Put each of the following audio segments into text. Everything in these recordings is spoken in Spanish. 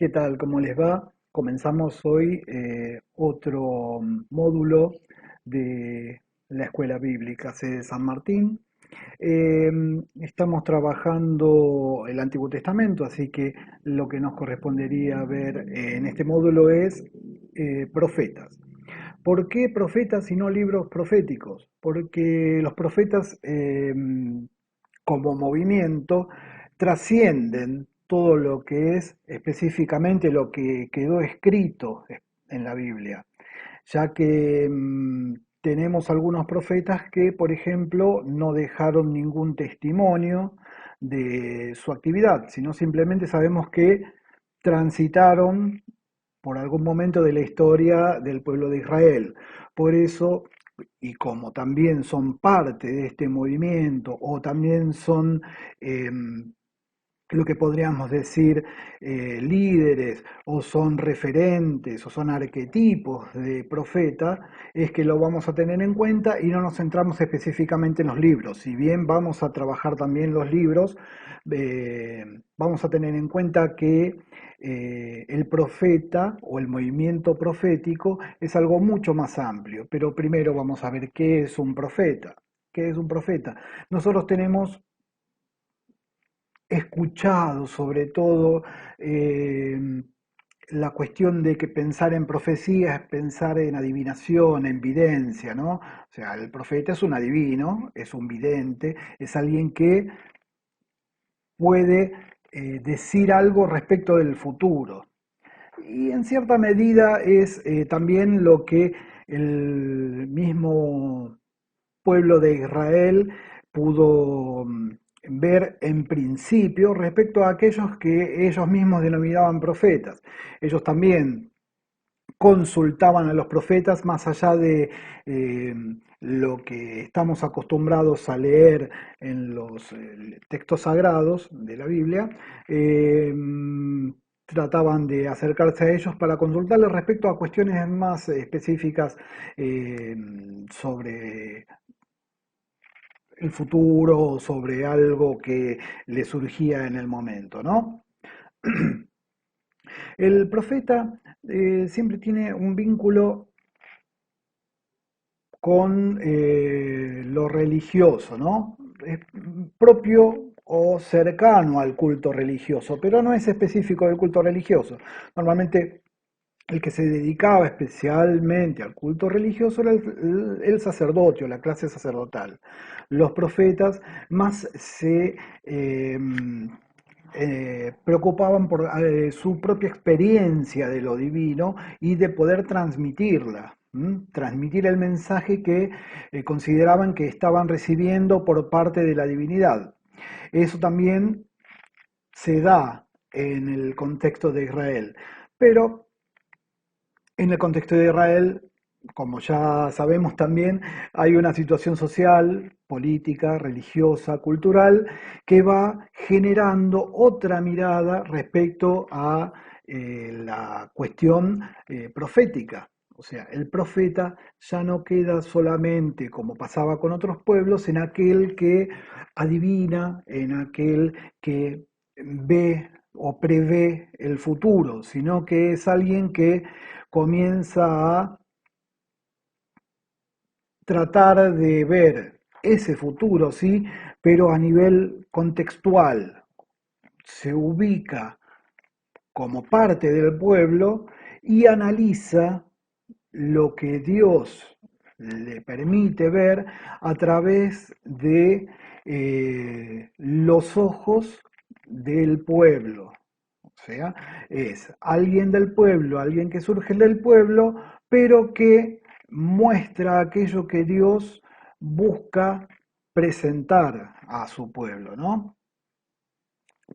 ¿Qué tal? ¿Cómo les va? Comenzamos hoy otro módulo de la Escuela Bíblica C de San Martín. Eh, Estamos trabajando el Antiguo Testamento, así que lo que nos correspondería ver en este módulo es profetas. ¿Por qué profetas y no libros proféticos? Porque los profetas como movimiento trascienden todo lo que es específicamente lo que quedó escrito en la Biblia, ya que tenemos algunos profetas que, por ejemplo, no dejaron ningún testimonio de su actividad, sino simplemente sabemos que transitaron por algún momento de la historia del pueblo de Israel. Por eso, y como también son parte de este movimiento, o también son lo que podríamos decir líderes, o son referentes, o son arquetipos de profeta, es que lo vamos a tener en cuenta y no nos centramos específicamente en los libros. Si bien vamos a trabajar también los libros, vamos a tener en cuenta que el profeta o el movimiento profético es algo mucho más amplio, pero primero vamos a ver qué es un profeta. ¿Qué es un profeta? Nosotros tenemos escuchado sobre todo la cuestión de que pensar en profecía es pensar en adivinación, en videncia, ¿no? O sea, el profeta es un adivino, es un vidente, es alguien que puede decir algo respecto del futuro. Y en cierta medida es también lo que el mismo pueblo de Israel pudo ver en principio respecto a aquellos que ellos mismos denominaban profetas. Ellos también consultaban a los profetas más allá de eh, lo que estamos acostumbrados a leer en los textos sagrados de la Biblia. eh, Trataban de acercarse a ellos para consultarles respecto a cuestiones más específicas eh, sobre el futuro, sobre algo que le surgía en el momento, ¿no? El profeta siempre tiene un vínculo con lo religioso, ¿no? Es propio o cercano al culto religioso, pero no es específico del culto religioso. Normalmente el que se dedicaba especialmente al culto religioso era el sacerdote o la clase sacerdotal. Los profetas más se preocupaban por su propia experiencia de lo divino y de poder transmitirla, transmitir el mensaje que consideraban que estaban recibiendo por parte de la divinidad. Eso también se da en el contexto de Israel, pero en el contexto de Israel, como ya sabemos también, hay una situación social, política, religiosa, cultural, que va generando otra mirada respecto a la cuestión profética. O sea, el profeta ya no queda solamente, como pasaba con otros pueblos, en aquel que adivina, en aquel que ve o prevé el futuro, sino que es alguien que comienza a tratar de ver ese futuro, ¿sí? Pero a nivel contextual. Se ubica como parte del pueblo y analiza lo que Dios le permite ver a través de los ojos del pueblo. O sea, es alguien del pueblo, alguien que surge del pueblo, pero que muestra aquello que Dios busca presentar a su pueblo, ¿no?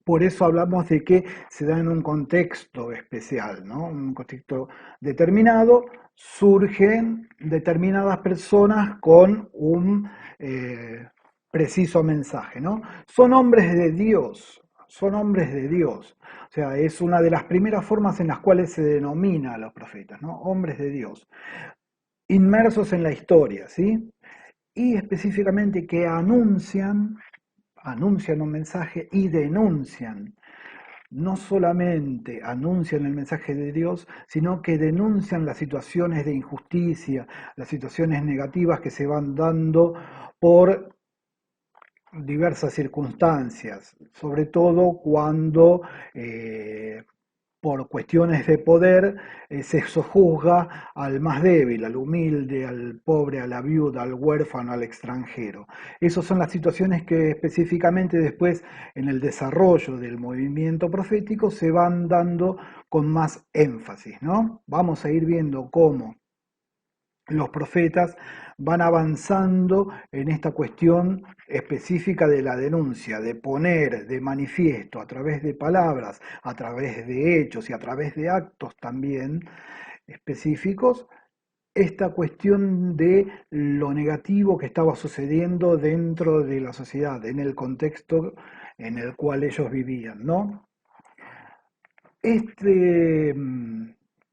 Por eso hablamos de que se da en un contexto especial, ¿no? Un contexto determinado, surgen determinadas personas con un preciso mensaje, ¿no? Son hombres de Dios, son hombres de Dios. O sea, es una de las primeras formas en las cuales se denomina a los profetas, ¿no? Hombres de Dios, inmersos en la historia, ¿sí? Y específicamente que anuncian un mensaje y denuncian no solamente anuncian el mensaje de Dios, sino que denuncian las situaciones de injusticia, las situaciones negativas que se van dando por diversas circunstancias, sobre todo cuando por cuestiones de poder se sojuzga al más débil, al humilde, al pobre, a la viuda, al huérfano, al extranjero. Esas son las situaciones que específicamente después en el desarrollo del movimiento profético se van dando con más énfasis, ¿no? Vamos a ir viendo cómo los profetas van avanzando en esta cuestión específica de la denuncia, de poner de manifiesto a través de palabras, a través de hechos y a través de actos también específicos, esta cuestión de lo negativo que estaba sucediendo dentro de la sociedad, en el contexto en el cual ellos vivían, ¿no? Este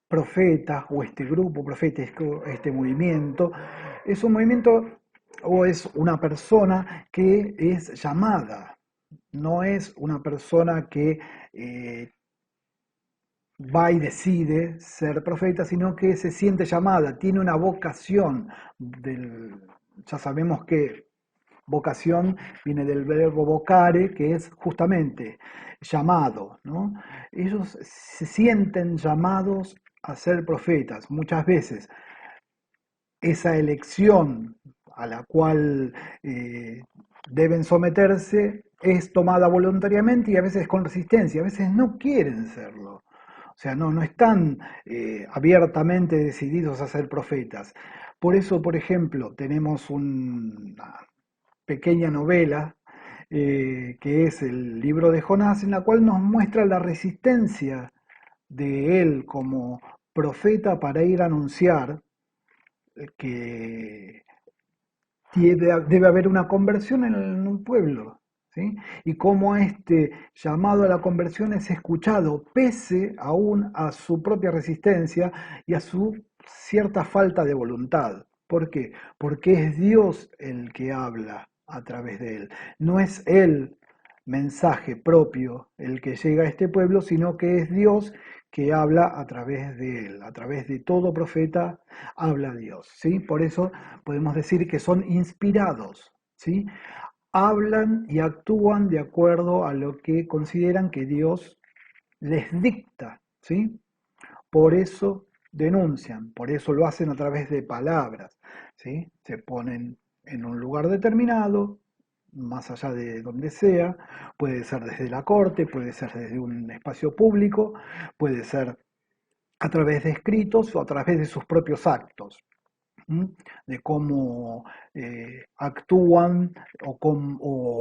profeta o este grupo profético, este movimiento, es un movimiento o es una persona que es llamada, no es una persona que eh, va y decide ser profeta, sino que se siente llamada, tiene una vocación. Ya sabemos que vocación viene del verbo vocare, que es justamente llamado, ¿no? Ellos se sienten llamados a ser profetas. Muchas veces esa elección a la cual eh, deben someterse es tomada voluntariamente y a veces con resistencia, a veces no quieren serlo. O sea, no están abiertamente decididos a ser profetas. Por eso, por ejemplo, tenemos una pequeña novela que es el libro de Jonás, en la cual nos muestra la resistencia de él como profeta para ir a anunciar que debe haber una conversión en un pueblo, ¿sí? Y cómo este llamado a la conversión es escuchado pese aún a su propia resistencia y a su cierta falta de voluntad. ¿Por qué? Porque es Dios el que habla a través de él. No es el mensaje propio el que llega a este pueblo, sino que es Dios que habla a través de él, a través de todo profeta habla Dios, ¿sí? Por eso podemos decir que son inspirados, ¿sí? Hablan y actúan de acuerdo a lo que consideran que Dios les dicta, ¿sí? Por eso denuncian, por eso lo hacen a través de palabras, ¿sí? Se ponen en un lugar determinado, más allá de donde sea, puede ser desde la corte, puede ser desde un espacio público, puede ser a través de escritos o a través de sus propios actos. ¿Mm? De cómo actúan o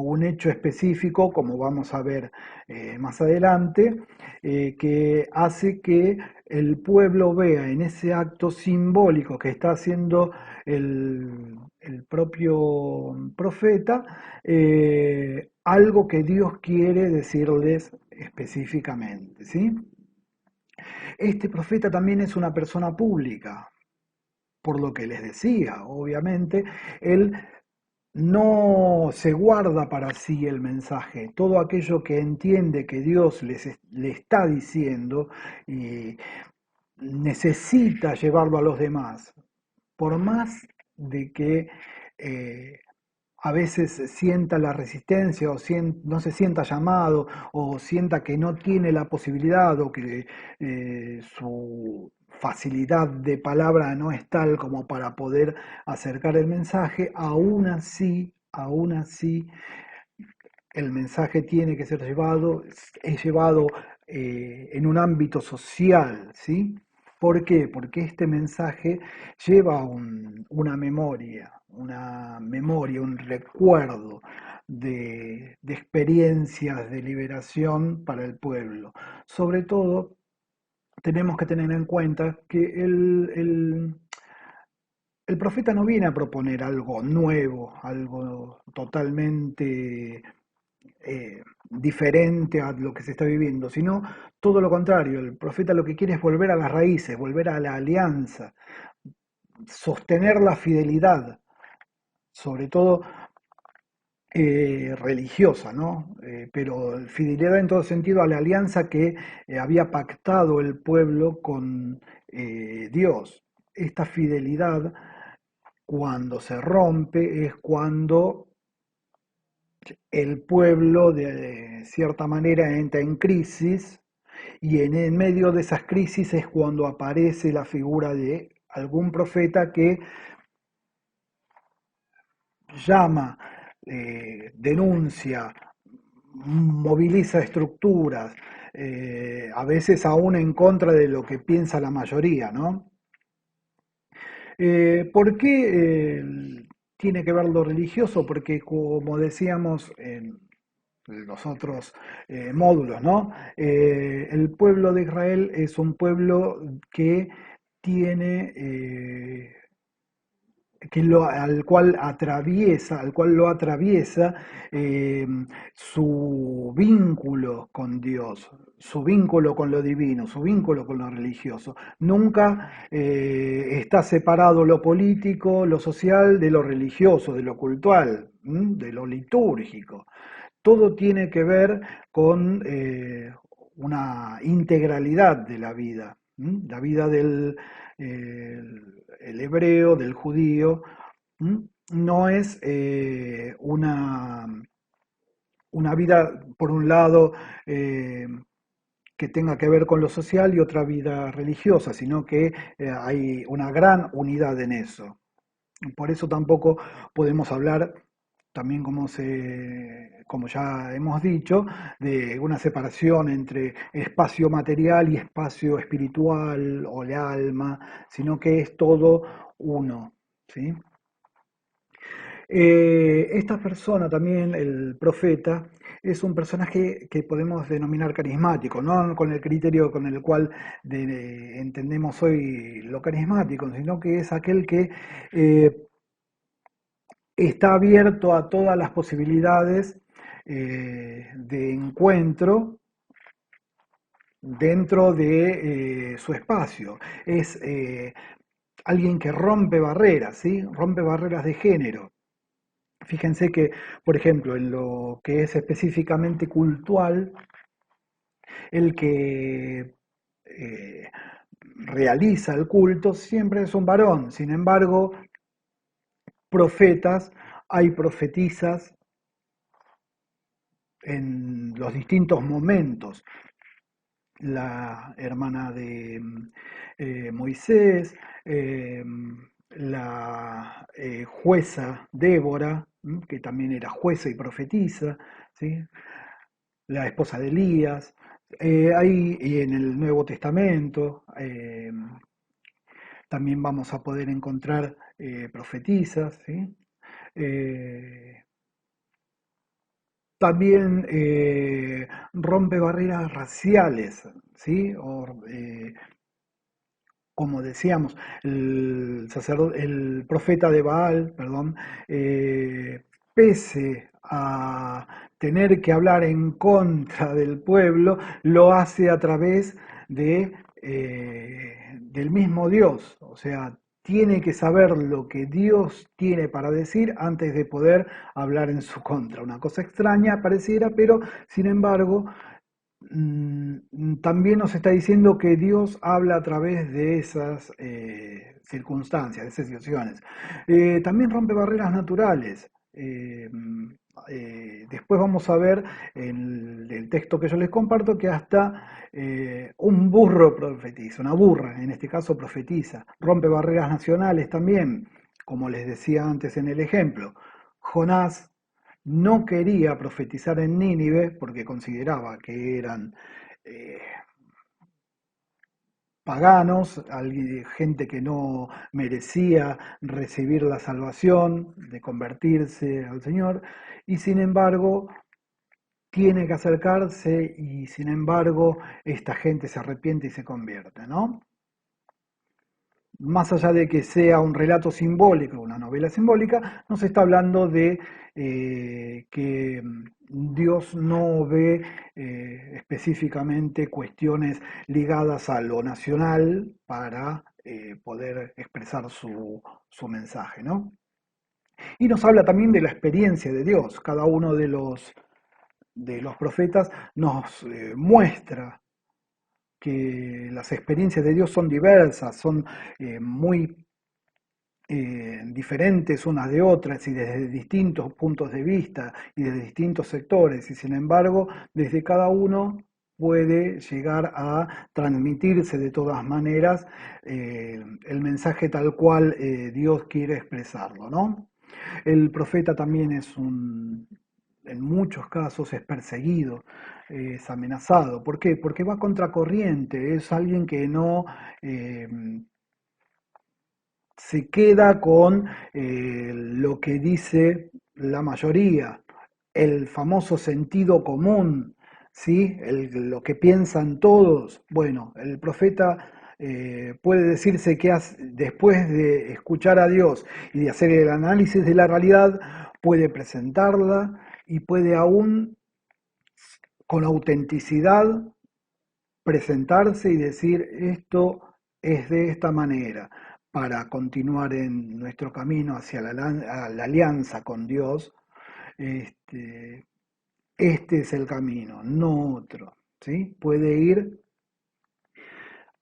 un hecho específico, como vamos a ver más adelante, que hace que el pueblo vea en ese acto simbólico que está haciendo el propio profeta algo que Dios quiere decirles específicamente, ¿sí? Este profeta también es una persona pública, por lo que les decía, obviamente, él no se guarda para sí el mensaje, todo aquello que entiende que Dios le está diciendo y necesita llevarlo a los demás, por más de que eh, a veces sienta la resistencia o no se sienta llamado o sienta que no tiene la posibilidad o que su facilidad de palabra no es tal como para poder acercar el mensaje, aún así el mensaje tiene que ser llevado, es llevado en un ámbito social, ¿sí? ¿Por qué? Porque este mensaje lleva una memoria, un recuerdo de experiencias de liberación para el pueblo. Sobre todo, tenemos que tener en cuenta que el profeta no viene a proponer algo nuevo, algo totalmente diferente a lo que se está viviendo, sino todo lo contrario. El profeta lo que quiere es volver a las raíces, volver a la alianza, sostener la fidelidad, sobre todo religiosa, ¿no? pero fidelidad en todo sentido a la alianza que había pactado el pueblo con Dios. Esta fidelidad, cuando se rompe, es cuando el pueblo de cierta manera entra en crisis y en el medio de esas crisis es cuando aparece la figura de algún profeta que llama, denuncia, moviliza estructuras, a veces aún en contra de lo que piensa la mayoría, ¿no? ¿Por qué tiene que ver lo religioso? Porque como decíamos en los otros módulos, ¿no? El pueblo de Israel es un pueblo que tiene al cual lo atraviesa eh, su vínculo con Dios, su vínculo con lo divino, su vínculo con lo religioso. Nunca está separado lo político, lo social de lo religioso, de lo cultural, de lo litúrgico. Todo tiene que ver con una integralidad de la vida, la vida del el hebreo, del judío, no es una vida, por un lado, que tenga que ver con lo social y otra vida religiosa, sino que hay una gran unidad en eso. Por eso tampoco podemos hablar, también como ya hemos dicho, de una separación entre espacio material y espacio espiritual o el alma, sino que es todo uno, ¿sí? Esta persona también, el profeta, es un personaje que podemos denominar carismático, no con el criterio con el cual entendemos hoy lo carismático, sino que es aquel que eh, está abierto a todas las posibilidades de encuentro dentro de su espacio. Es alguien que rompe barreras, ¿sí? Rompe barreras de género. Fíjense que, por ejemplo, en lo que es específicamente cultural, el que eh, realiza el culto siempre es un varón. Sin embargo, profetas, hay profetisas en los distintos momentos. La hermana de Moisés, eh, la jueza Débora, que también era jueza y profetisa, ¿sí? La esposa de Elías, y en el Nuevo Testamento también vamos a poder encontrar profetisas, ¿sí? Eh, También rompe barreras raciales, ¿sí? Como decíamos, el profeta de Baal, perdón, pese a tener que hablar en contra del pueblo, lo hace a través del mismo Dios. O sea, tiene que saber lo que Dios tiene para decir antes de poder hablar en su contra. Una cosa extraña pareciera, pero sin embargo también nos está diciendo que Dios habla a través de esas circunstancias, de esas situaciones. También rompe barreras naturales. Después vamos a ver en el texto que yo les comparto que hasta un burro profetiza, una burra en este caso profetiza. Rompe barreras nacionales también, como les decía antes en el ejemplo. Jonás no quería profetizar en Nínive porque consideraba que eran eh, paganos, gente que no merecía recibir la salvación, de convertirse al Señor, y sin embargo tiene que acercarse y sin embargo esta gente se arrepiente y se convierte, ¿no? Más allá de que sea un relato simbólico, una novela simbólica, nos está hablando de que Dios no ve específicamente cuestiones ligadas a lo nacional para poder expresar su mensaje, ¿no? Y nos habla también de la experiencia de Dios. Cada uno de los profetas nos muestra que las experiencias de Dios son diversas, son muy diferentes unas de otras y desde distintos puntos de vista y desde distintos sectores, y sin embargo, desde cada uno puede llegar a transmitirse de todas maneras el mensaje tal cual Dios quiere expresarlo, ¿no? El profeta también en muchos casos es perseguido, es amenazado. ¿Por qué? Porque va contracorriente, es alguien que no eh, se queda con lo que dice la mayoría, el famoso sentido común, ¿sí? Lo que piensan todos. Bueno, el profeta puede decirse que después de escuchar a Dios y de hacer el análisis de la realidad, puede presentarla y puede aún con autenticidad presentarse y decir esto es de esta manera para continuar en nuestro camino hacia la alianza con Dios. Este, este es el camino, no otro. ¿Sí? Puede ir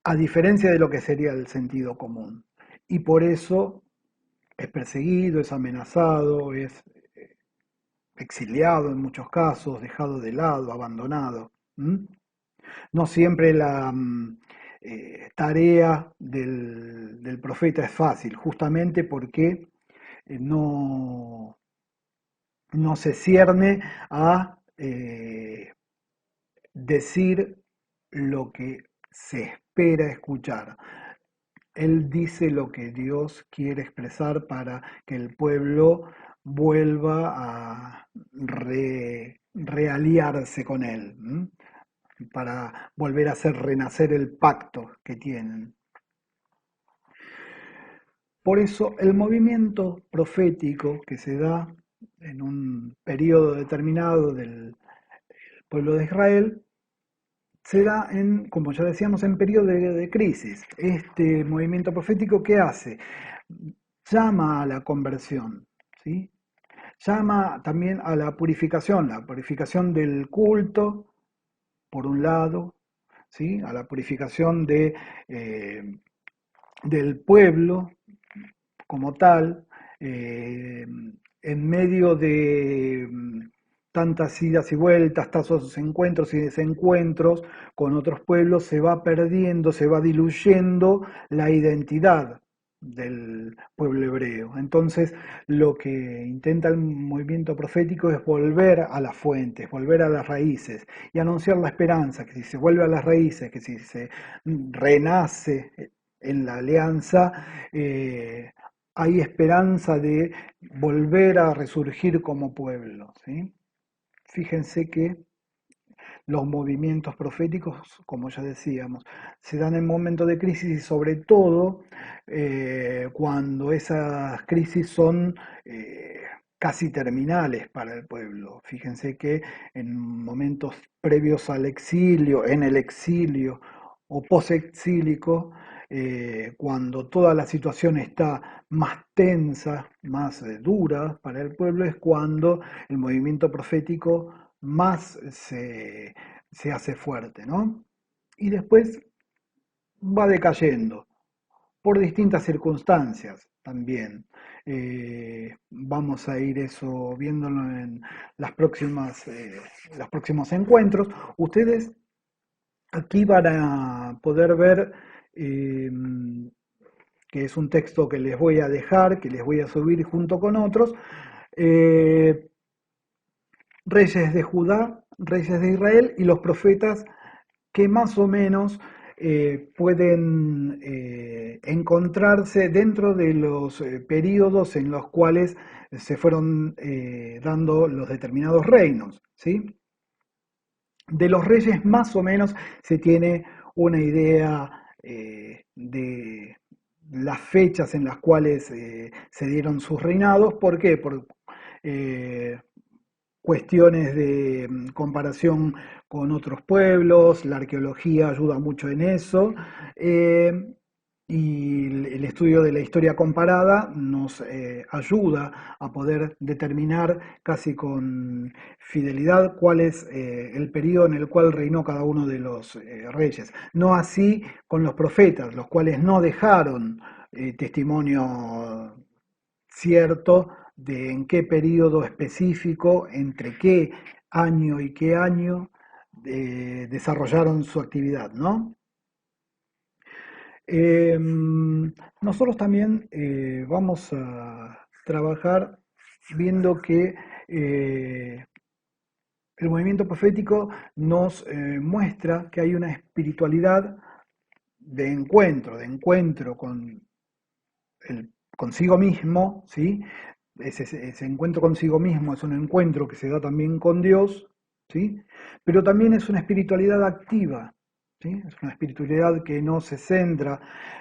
a diferencia de lo que sería el sentido común. Y por eso es perseguido, es amenazado, es exiliado en muchos casos, dejado de lado, abandonado. ¿Mm? No siempre la tarea del profeta es fácil, justamente porque no, no se cierne a decir lo que se espera escuchar. Él dice lo que Dios quiere expresar para que el pueblo vuelva a realiarse con él, ¿m? Para volver a hacer renacer el pacto que tienen. Por eso el movimiento profético que se da en un periodo determinado del pueblo de Israel se da en, como ya decíamos, en periodo de crisis. Este movimiento profético, ¿qué hace? Llama a la conversión, ¿sí? Llama también a la purificación del culto, por un lado, ¿sí? A la purificación eh, del pueblo como tal, en medio de tantas idas y vueltas, tantos encuentros y desencuentros con otros pueblos, se va perdiendo, se va diluyendo la identidad del pueblo hebreo. Entonces, lo que intenta el movimiento profético es volver a las fuentes, volver a las raíces y anunciar la esperanza, que si se vuelve a las raíces, que si se renace en la alianza, hay esperanza de volver a resurgir como pueblo, ¿sí? Fíjense que los movimientos proféticos, como ya decíamos, se dan en momentos de crisis y sobre todo cuando esas crisis son casi terminales para el pueblo. Fíjense que en momentos previos al exilio, en el exilio o posexílico, cuando toda la situación está más tensa, más dura para el pueblo, es cuando el movimiento profético más se hace fuerte, ¿no? Y después va decayendo por distintas circunstancias también. Vamos a ir eso viéndolo en los próximos encuentros. Ustedes aquí van a poder ver eh, que es un texto que les voy a dejar, que les voy a subir junto con otros, eh, reyes de Judá, reyes de Israel y los profetas que más o menos pueden encontrarse dentro de los periodos en los cuales se fueron dando los determinados reinos, ¿sí? De los reyes más o menos se tiene una idea de las fechas en las cuales se dieron sus reinados. ¿Por qué? Por eh, cuestiones de comparación con otros pueblos, la arqueología ayuda mucho en eso. y el estudio de la historia comparada nos ayuda a poder determinar casi con fidelidad cuál es el periodo en el cual reinó cada uno de los reyes. No así con los profetas, los cuales no dejaron testimonio cierto de en qué periodo específico, entre qué año y qué año desarrollaron su actividad, ¿no? Eh, Nosotros también vamos a trabajar viendo que el movimiento profético nos muestra que hay una espiritualidad de encuentro con consigo mismo, ¿sí? Ese encuentro consigo mismo es un encuentro que se da también con Dios, ¿sí? Pero también es una espiritualidad activa, ¿sí? Es una espiritualidad que no se centra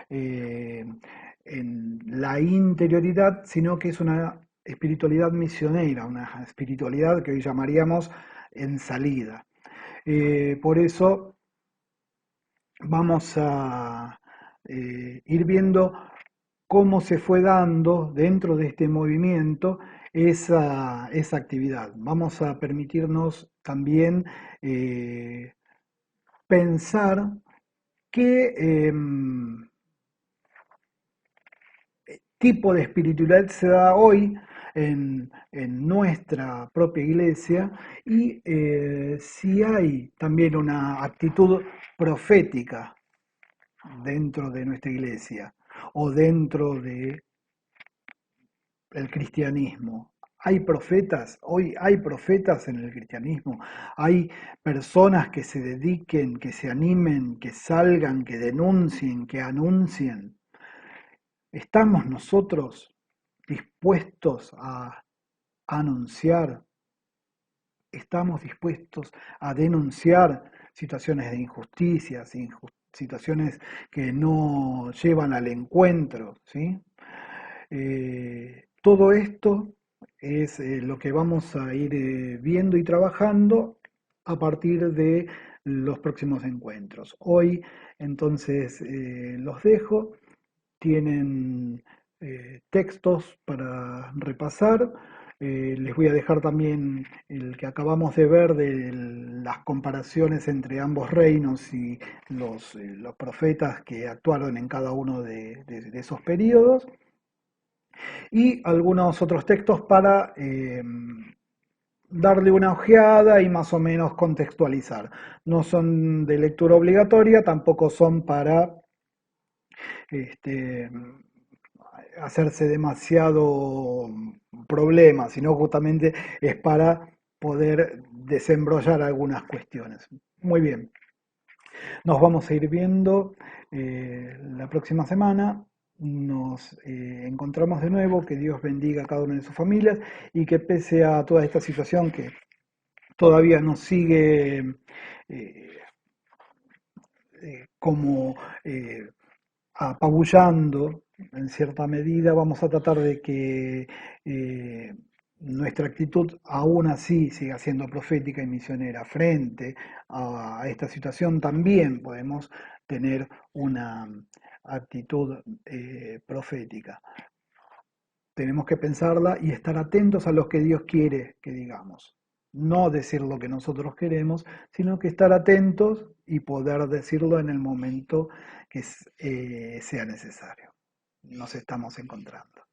eh, en la interioridad, sino que es una espiritualidad misionera, una espiritualidad que hoy llamaríamos en salida. Por eso vamos a ir viendo cómo se fue dando dentro de este movimiento esa actividad. Vamos a permitirnos también eh, pensar qué tipo de espiritualidad se da hoy en nuestra propia iglesia y si hay también una actitud profética dentro de nuestra iglesia o dentro de el cristianismo. Hay profetas, hoy hay profetas en el cristianismo, hay personas que se dediquen, que se animen, que salgan, que denuncien, que anuncien. ¿Estamos nosotros dispuestos a anunciar? ¿Estamos dispuestos a denunciar situaciones de injusticias, situaciones que no llevan al encuentro? ¿Sí? Todo esto es lo que vamos a ir viendo y trabajando a partir de los próximos encuentros. Hoy entonces los dejo, tienen textos para repasar. Les voy a dejar también el que acabamos de ver de las comparaciones entre ambos reinos y los profetas que actuaron en cada uno de esos periodos y algunos otros textos para darle una ojeada y más o menos contextualizar. No son de lectura obligatoria, tampoco son para este, hacerse demasiado problema, sino justamente es para poder desembrollar algunas cuestiones. Muy bien, nos vamos a ir viendo la próxima semana. Nos encontramos de nuevo, que Dios bendiga a cada una de sus familias y que pese a toda esta situación que todavía nos sigue eh, como apabullando en cierta medida, vamos a tratar de que nuestra actitud aún así siga siendo profética y misionera. Frente a esta situación también podemos tener una actitud profética. Tenemos que pensarla y estar atentos a lo que Dios quiere que digamos. No decir lo que nosotros queremos, sino que estar atentos y poder decirlo en el momento que sea necesario. Nos estamos encontrando.